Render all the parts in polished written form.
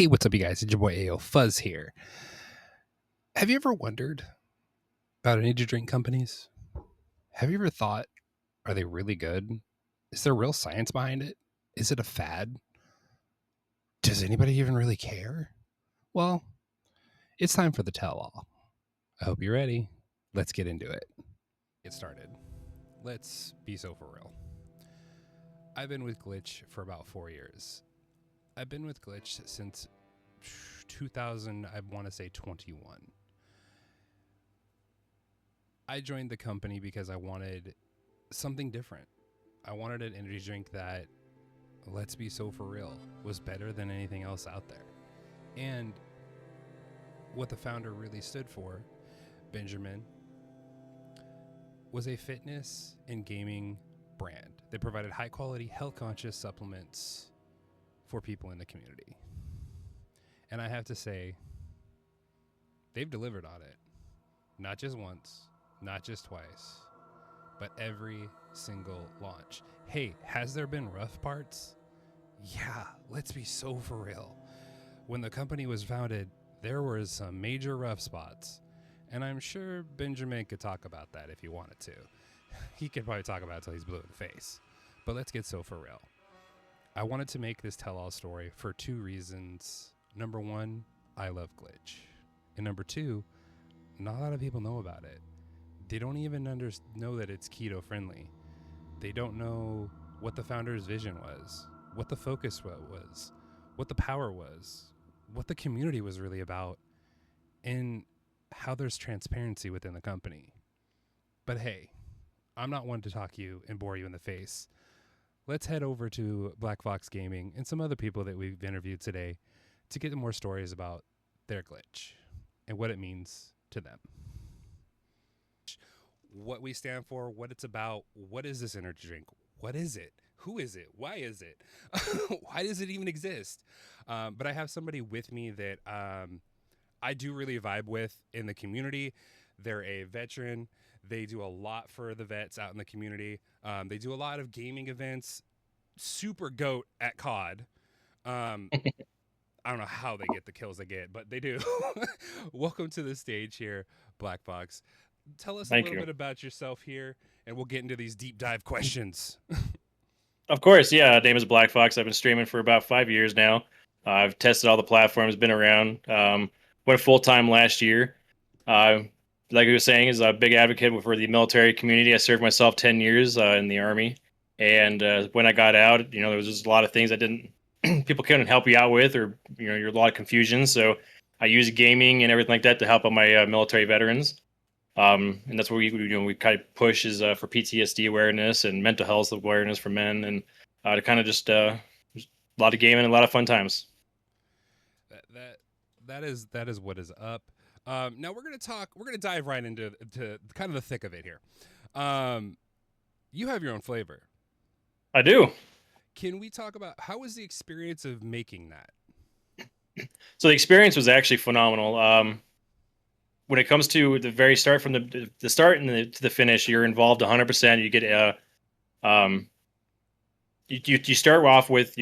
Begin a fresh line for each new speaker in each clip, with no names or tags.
Hey, what's up, you guys? It's your boy AO Fuzz here. Have you ever wondered about energy drink companies? Have you ever thought, are they really good? Is there real science behind it? Is it a fad? Does anybody even really care? Well, it's time for the tell all. I hope you're ready. Let's get into it. Get started. Let's be so for real. I've been with Glitch for about 4 years. I've been with Glitch since 2000, I want to say 21. I joined the company because I wanted something different. I wanted an energy drink that, let's be so for real, was better than anything else out there. And what the founder really stood for, Benjamin, was a fitness and gaming brand. They provided high quality, health conscious supplements for people in the community. And I have to say, they've delivered on it. Not just once, not just twice, but every single launch. Hey, has there been rough parts? Yeah, let's be so for real. When the company was founded, there were some major rough spots. And I'm sure Benjamin could talk about that if he wanted to. He could probably talk about it till he's blue in the face. But let's get so for real. I wanted to make this tell-all story for two reasons. Number one, I love Glitch. And number two, not a lot of people know about it. They don't even know that it's keto friendly. They don't know what the founder's vision was, what the focus was, what the power was, what the community was really about, and how there's transparency within the company. But hey, I'm not one to talk you and bore you in the face. Let's head over to Black Fox Gaming and some other people that we've interviewed today to get more stories about their Glitch and what it means to them. What we stand for, what it's about, what is this energy drink? What is it? Who is it? Why is it? Why does it even exist? But I have somebody with me that I do really vibe with in the community. They're a veteran. They do a lot for the vets out in the community. They do a lot of gaming events. Super goat at COD. I don't know how they get the kills they get, but they do. Welcome to the stage here, Black Fox. Tell us a
Thank
little
you.
bit about yourself here, and we'll get into these deep dive questions.
Of course, yeah. Name is Black Fox. I've been streaming for about 5 years now. I've tested all the platforms, been around. Went full time last year. Uh, like I was saying, is a big advocate for the military community. I served myself 10 years in the army, and when I got out, there was just a lot of things I didn't. People couldn't help you out with, or you're a lot of confusion. So I use gaming and everything like that to help out my military veterans. And that's what we kind of push is for PTSD awareness and mental health awareness for men, and to kind of just a lot of gaming and a lot of fun times.
That is what is up. Now we're gonna talk. We're gonna dive right into kind of the thick of it here. You have your own flavor.
I do.
Can we talk about how was the experience of making that?
So the experience was actually phenomenal. When it comes to the very start, from the start and to the finish, you're involved 100%. You get um, you start off with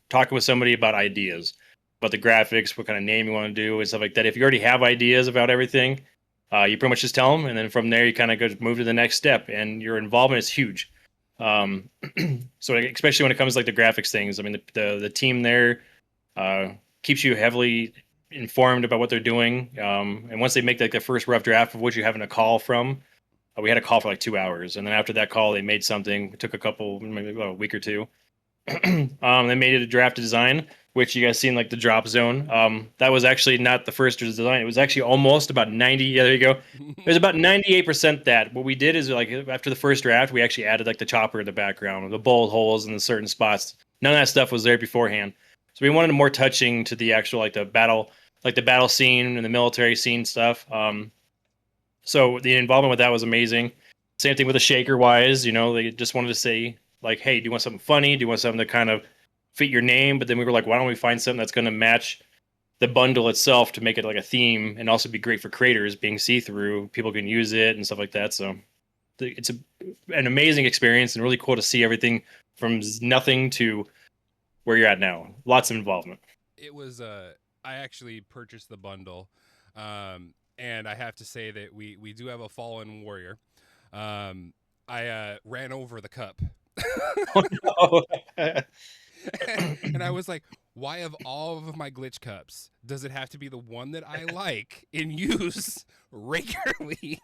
talking with somebody about ideas, about the graphics, what kind of name you want to do, and stuff like that. If you already have ideas about everything, you pretty much just tell them, and then from there you kind of go move to the next step, and your involvement is huge. Um, so especially when it comes to like the graphics things, I mean the team there uh, keeps you heavily informed about what they're doing. And once they make like the first rough draft of what you're having a call from, we had a call for like 2 hours, and then after that call, they made something. It took a couple, maybe about a week or two. They made it a draft design, which you guys seen like the drop zone. That was actually not the first design. It was actually almost about 90. Yeah, there you go. It was about 98% that. What we did is like after the first draft, we actually added like the chopper in the background, the bullet holes in the certain spots. None of that stuff was there beforehand. So we wanted more touching to the actual like the battle scene and the military scene stuff. So the involvement with that was amazing. Same thing with the shaker wise, they just wanted to say like, hey, do you want something funny? Do you want something to kind of fit your name? But then we were like, why don't we find something that's going to match the bundle itself to make it like a theme and also be great for creators, being see through. People can use it and stuff like that. So it's an amazing experience and really cool to see everything from nothing to where you're at now. Lots of involvement.
It was I actually purchased the bundle, and I have to say that we do have a fallen warrior. Um, I ran over the cup,
Oh, no.
and I was like, "Why of all of my glitch cups does it have to be the one that I like and use regularly?"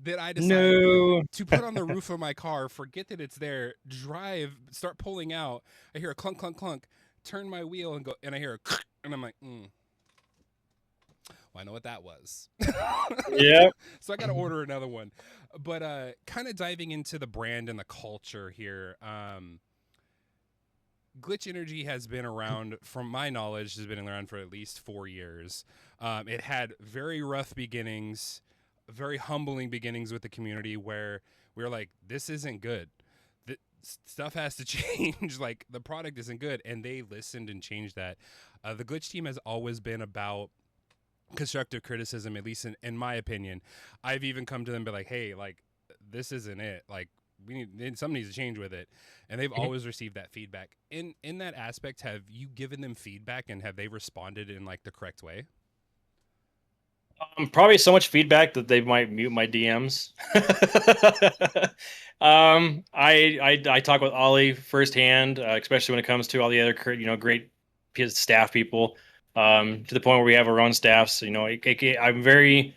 That I decide
No.
to put on the roof of my car, forget that it's there, drive, start pulling out. I hear a clunk, clunk, clunk, turn my wheel and go, and I hear a, and I'm like, well, I know what that was.
Yeah.
So I got to order another one. But kind of diving into the brand and the culture here. Glitch Energy has been around, from my knowledge, has been around for at least 4 years. It had very rough beginnings, very humbling beginnings with the community where we were like, this isn't good. Stuff has to change. Like, the product isn't good. And they listened and changed that. The Glitch team has always been about constructive criticism, at least in my opinion. I've even come to them and be like, hey, like, this isn't it. Like, we need something needs to change with it, and they've always received that feedback. In that aspect, have you given them feedback and have they responded in like the correct way?
Probably so much feedback that they might mute my DMs. I talk with Ollie firsthand, especially when it comes to all the other great staff people. To the point where we have our own staffs. I'm very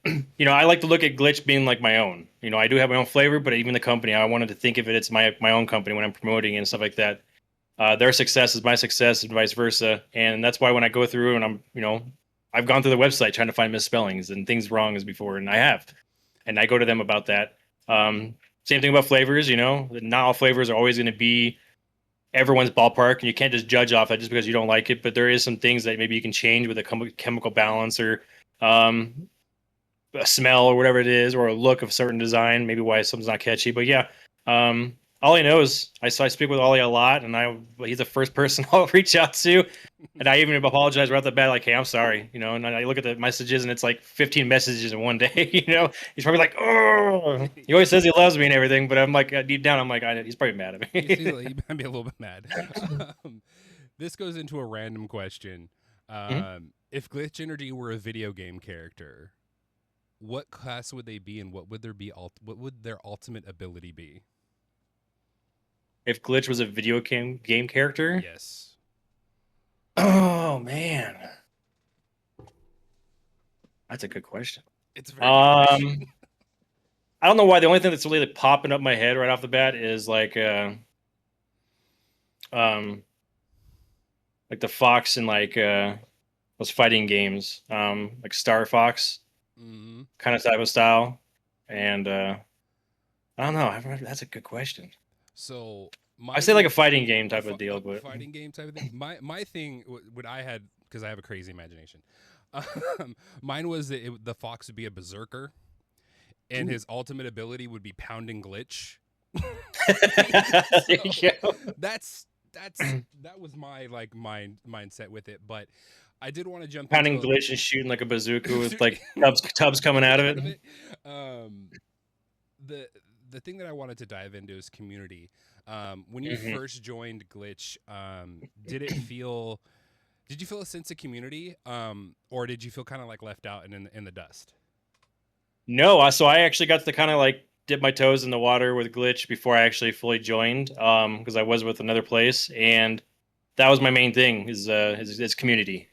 I like to look at Glitch being like my own. I do have my own flavor, but even the company, I wanted to think of it as my own company when I'm promoting and stuff like that. Their success is my success and vice versa. And that's why when I go through and I've gone through the website trying to find misspellings and things wrong as before, and I have. And I go to them about that. Same thing about flavors, not all flavors are always going to be everyone's ballpark, and you can't just judge off that just because you don't like it. But there is some things that maybe you can change with a chemical balance or a smell or whatever it is, or a look of certain design, maybe why something's not catchy. But yeah, all I know is I speak with Ollie a lot, and he's the first person I'll reach out to, and I even apologize right off the bat, like, hey, I'm sorry, and I look at the messages, and it's like 15 messages in one day. He's probably like, oh, he always says he loves me and everything, but I'm like, deep down, I'm like, he's probably mad at me.
He might be a little bit mad. um, this goes into a random question.
Mhm.
If Glitch Energy were a video game character, what class would they be, and what would what would their ultimate ability be?
If Glitch was a video game character,
Yes.
oh man, that's a good question.
It's a very good question.
Um, I don't know why. The only thing that's really like, popping up my head right off the bat is um, like the fox in those fighting games, like Star Fox
Mm-hmm.
kind of type of style. And I don't know. That's a good question.
So
I say
mine
like a
would
fighting game type of deal,
a
but
fighting game type of thing. My thing, what I had, because I have a crazy imagination. Mine was that the fox would be a berserker, and
Ooh.
his ultimate ability would be pounding glitch.
There
So
you go.
that was my like mindset with it. But I did want to jump
Pounding
into
glitch and shooting like a bazooka with like
a
tubs coming out of
out
it.
of it. Um, the the thing that I wanted to dive into is community. When you
Mhm.
first joined Glitch, did you feel a sense of community, or did you feel kind of like left out and in the dust?
No, so I actually got to kind of like dip my toes in the water with Glitch before I actually fully joined, because I was with another place, and that was my main thing is community,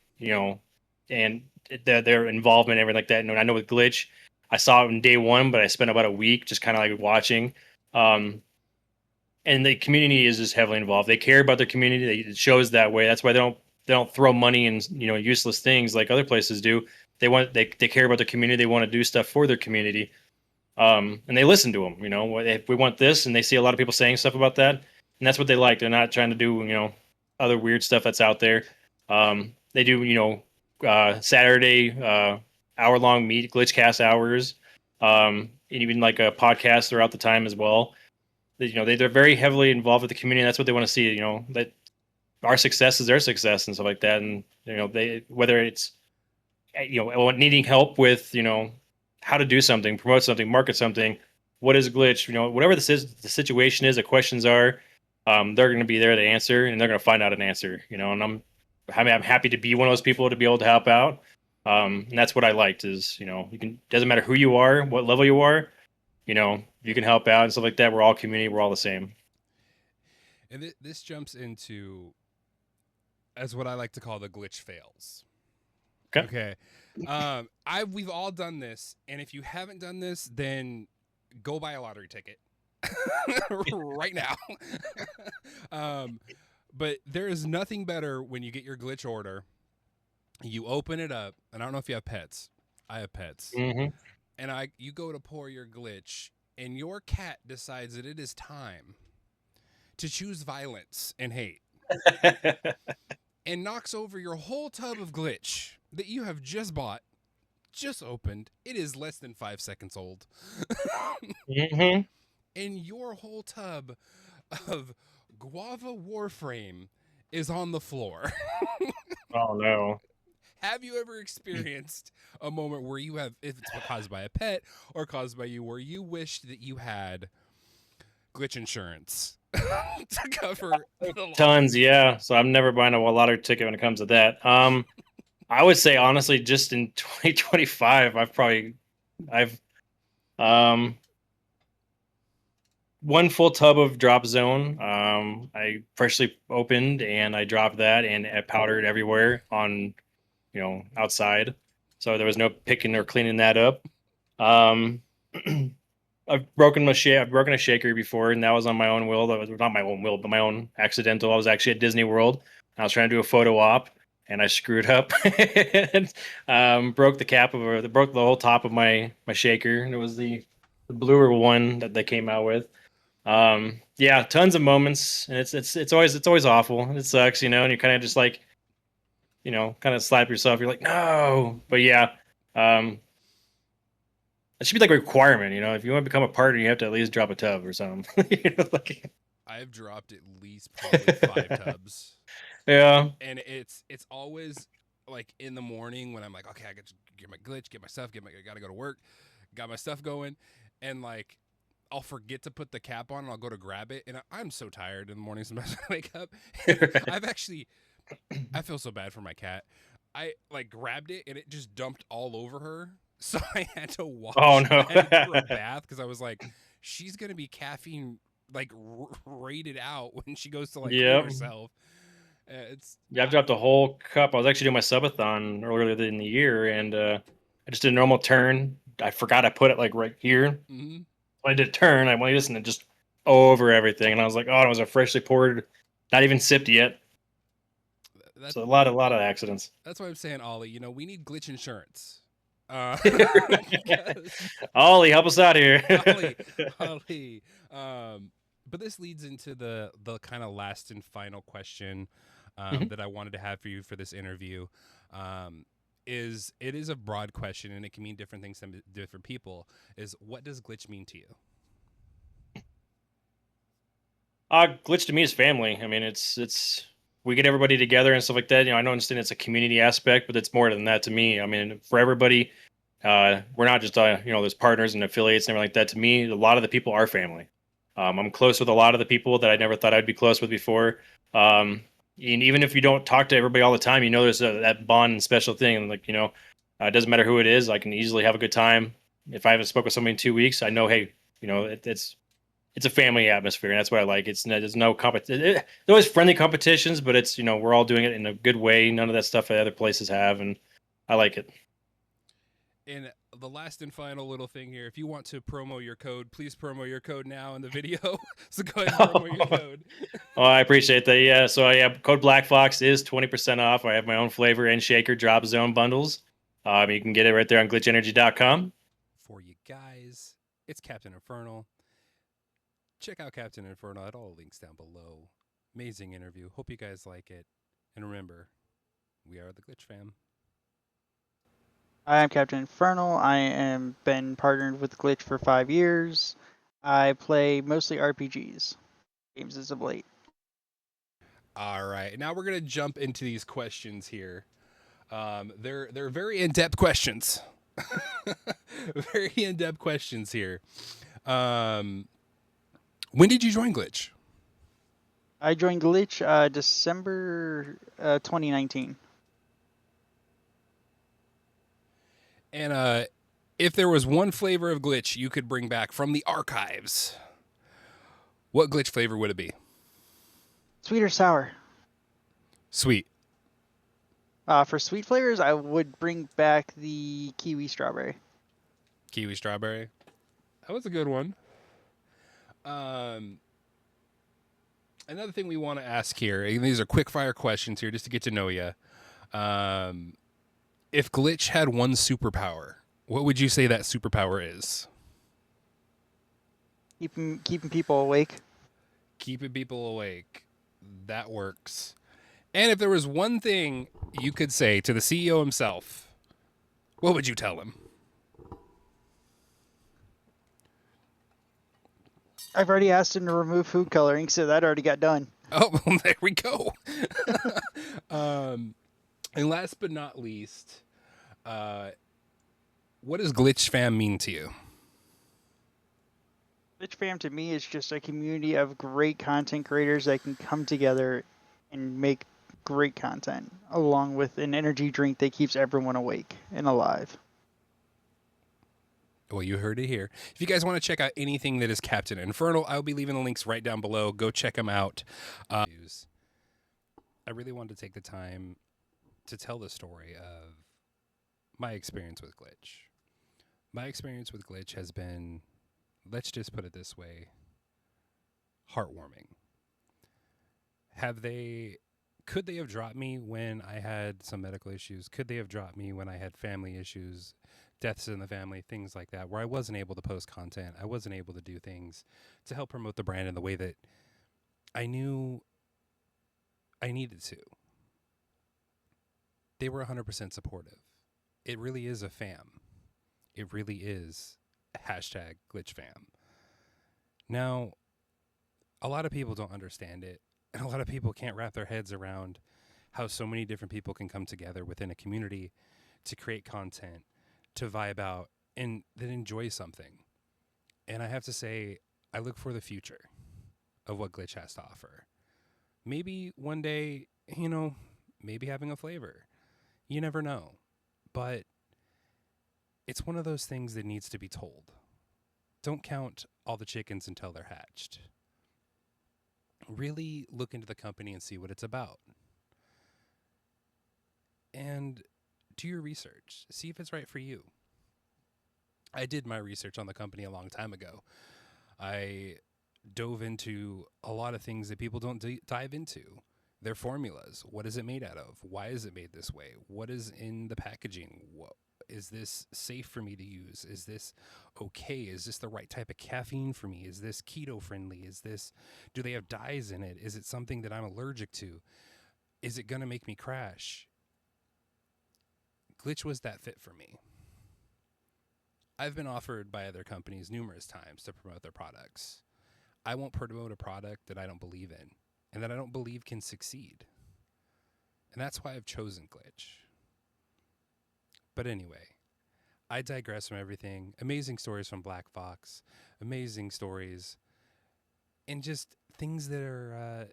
and their involvement and everything like that. And I know with Glitch, I saw it in day one, but I spent about a week just kind of like watching. Um, and the community is just heavily involved. They care about their community. It shows that way. That's why they don't throw money in useless things like other places do. They care about their community. They want to do stuff for their community. And they listen to them. If we want this, and they see a lot of people saying stuff about that, and that's what they like. They're not trying to do other weird stuff that's out there. They do Saturday hour long meet glitchcast hours, and even like a podcast throughout the time as well. They're very heavily involved with the community. And that's what they want to see. That our success is their success and stuff like that. And they whether it's needing help with how to do something, promote something, market something, what is glitch, whatever the situation is, the questions are, they're going to be there to answer, and they're going to find out an answer. And I mean, I'm happy to be one of those people to be able to help out. And that's what I liked is, you can, doesn't matter who you are, what level you are, you can help out and stuff like that. We're all community. We're all the same.
And this jumps into as what I like to call the glitch fails.
Okay.
Okay. We've all done this, and if you haven't done this, then go buy a lottery ticket right now. But there is nothing better when you get your glitch order. You open it up, and I don't know if you have pets. I have pets,
Hmm.
and you go to pour your glitch, and your cat decides that it is time to choose violence and hate, and knocks over your whole tub of glitch that you have just bought, just opened. It is less than 5 seconds old.
Hmm.
And your whole tub of guava warframe is on the floor.
Oh no.
Have you ever experienced a moment where you have, if it's caused by a pet or caused by you, where you wished that you had glitch insurance to cover the loss?
Tons, yeah. So I'm never buying a lottery ticket when it comes to that. I would say honestly, just in 2025, I've um one full tub of drop zone. I freshly opened and I dropped that and it powdered everywhere on outside. So there was no picking or cleaning that up. Um, I've broken a shaker before, and that was on my own will. That was not my own will, but my own accidental. I was actually at Disney World. I was trying to do a photo op, and I screwed up and broke the cap broke the whole top of my shaker. And it was the bluer one that they came out with. Yeah, tons of moments, and it's always awful. It sucks, and you kind of just like kind of slap yourself. You're like, no, but yeah, um, it should be like a requirement. If you want to become a partner, you have to at least drop a tub or something. Like,
I've dropped at least probably 5 tubs.
yeah,
And it's always like in the morning when I'm like, okay, I got to get my glitch, get my stuff, I gotta go to work, got my stuff going, and like I'll forget to put the cap on and I'll go to grab it, and I'm so tired in the morning sometimes I wake up. And I feel so bad for my cat. I like grabbed it and it just dumped all over her. So I had to
oh
wash
no,
and give her a bath because I was like, she's gonna be caffeine like rated out when she goes to like clean
yep.
herself. It's
Yeah, I've dropped a whole cup. I was actually doing my subathon earlier in the year, and I just did a normal turn. I forgot I put it like right here.
mm-hmm.
When I did a turn, I went this and it just over everything, and I was like, oh, it was a freshly poured, not even sipped yet.
that
So a lot of accidents.
that's why I'm saying, Ollie. We need glitch insurance. Uh, 'cause
Ollie, help us out here.
Ollie, Ollie. But this leads into the kind of last and final question
Mhm.
that I wanted to have for you for this interview. Um, it is a broad question and it can mean different things to different people. Is what does glitch mean to you?
Glitch to me is family. I mean, it's we get everybody together and stuff like that. I know understand it's a community aspect, but it's more than that to me. I mean, for everybody, we're not just there's partners and affiliates and everything like that. To me, a lot of the people are family. I'm close with a lot of the people that I never thought I'd be close with before. And even if you don't talk to everybody all the time, there's that bond and special thing. And like it doesn't matter who it is. I can easily have a good time. If I haven't spoken with somebody in 2 weeks, I know, hey, it's a family atmosphere, and that's what I like. There's no competition. There's always friendly competitions, but it's we're all doing it in a good way. None of that stuff that other places have, and I like it.
And the last and final little thing here, if you want to promo your code, please promo your code now in the video. So go ahead and promo your code.
Oh, I appreciate that. Yeah, so code Black Fox is 20% off. I have my own flavor and shaker drop zone bundles. You can get it right there on glitchenergy.com.
For you guys, it's Captain Infernal. Check out Captain Infernal at all links down below. Amazing interview. Hope you guys like it. And remember, we are the Glitch Fam.
I am Captain Infernal. I am been partnered with Glitch for 5 years. I play mostly RPGs, games as of late.
All right, now we're gonna jump into these questions here. They're very in depth questions. Very in depth questions here. When did you join Glitch?
I joined Glitch December 2019.
And if there was one flavor of glitch you could bring back from the archives, what glitch flavor would it be?
Sweet or sour?
Sweet.
For sweet flavors, I would bring back the kiwi strawberry.
Kiwi strawberry. That was a good one. Another thing we want to ask here, and these are quick fire questions here just to get to know you. If Glitch had one superpower, what would you say that superpower is?
Keeping people awake.
Keeping people awake. That works. And if there was one thing you could say to the CEO himself, what would you tell him?
I've already asked him to remove food coloring, so that already got done.
Oh, well, there we go. And last but not least, what does GLYTCHFAM mean to you?
GLYTCHFAM to me is just a community of great content creators that can come together and make great content, along with an energy drink that keeps everyone awake and alive.
Well, you heard it here. If you guys want to check out anything that is Captain Infernal, I'll be leaving the links right down below. Go check them out. I really wanted to take the time to tell the story of my experience with Glitch. My experience with Glitch has been, let's just put it this way, heartwarming. Could they have dropped me when I had some medical issues? Could they have dropped me when I had family issues, deaths in the family, things like that, where I wasn't able to post content? I wasn't able to do things to help promote the brand in the way that I knew I needed to. They were 100% supportive. It really is a fam. It really is #GLYTCHFAM. Now, a lot of people don't understand it, and a lot of people can't wrap their heads around how so many different people can come together within a community to create content, to vibe out, and then enjoy something. And I have to say, I look for the future of what Glitch has to offer. Maybe one day, maybe having a flavor. You never know. But it's one of those things that needs to be told. Don't count all the chickens until they're hatched. Really look into the company and see what it's about. And do your research. See if it's right for you. I did my research on the company a long time ago. I dove into a lot of things that people don't dive into. Their formulas. What is it made out of? Why is it made this way? What is in the packaging? Is this safe for me to use? Is this okay? Is this the right type of caffeine for me? Is this keto friendly? Do they have dyes in it? Is it something that I'm allergic to? Is it going to make me crash? Glitch was that fit for me. I've been offered by other companies numerous times to promote their products. I won't promote a product that I don't believe in and that I don't believe can succeed. And that's why I've chosen Glitch. But anyway, I digress from everything. Amazing stories from Black Fox, amazing stories, and just things that are,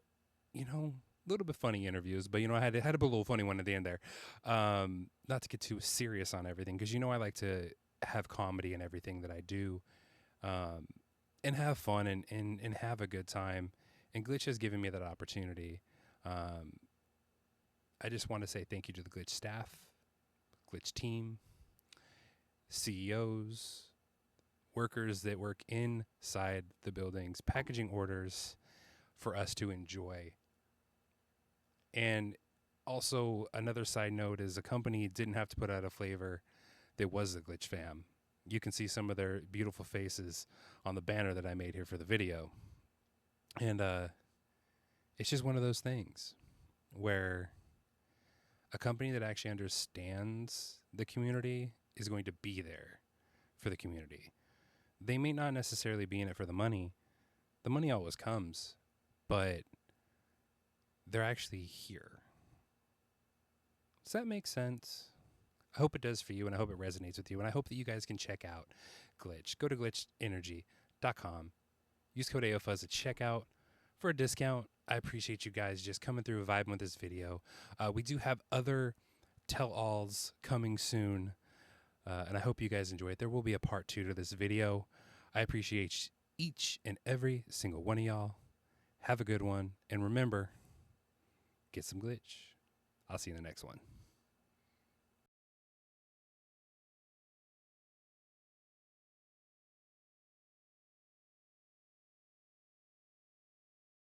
a little bit funny interviews. But I had to put a little funny one at the end there, not to get too serious on everything, because I like to have comedy in everything that I do, and have fun and have a good time. And Glitch has given me that opportunity. I just want to say thank you to the Glitch staff, Glitch team, CEOs, workers that work inside the buildings, packaging orders for us to enjoy. And also, another side note is the company didn't have to put out a flavor that was the Glitch fam. You can see some of their beautiful faces on the banner that I made here for the video. And it's just one of those things where a company that actually understands the community is going to be there for the community. They may not necessarily be in it for the money. The money always comes, but they're actually here. Does that make sense? I hope it does for you, and I hope it resonates with you, and I hope that you guys can check out Glitch. Go to glitchenergy.com. Use code AOFuzz at checkout for a discount. I appreciate you guys just coming through, vibing with this video. We do have other tell-alls coming soon, and I hope you guys enjoy it. There will be a part 2 to this video. I appreciate each and every single one of y'all. Have a good one, and remember, get some glitch. I'll see you in the next one.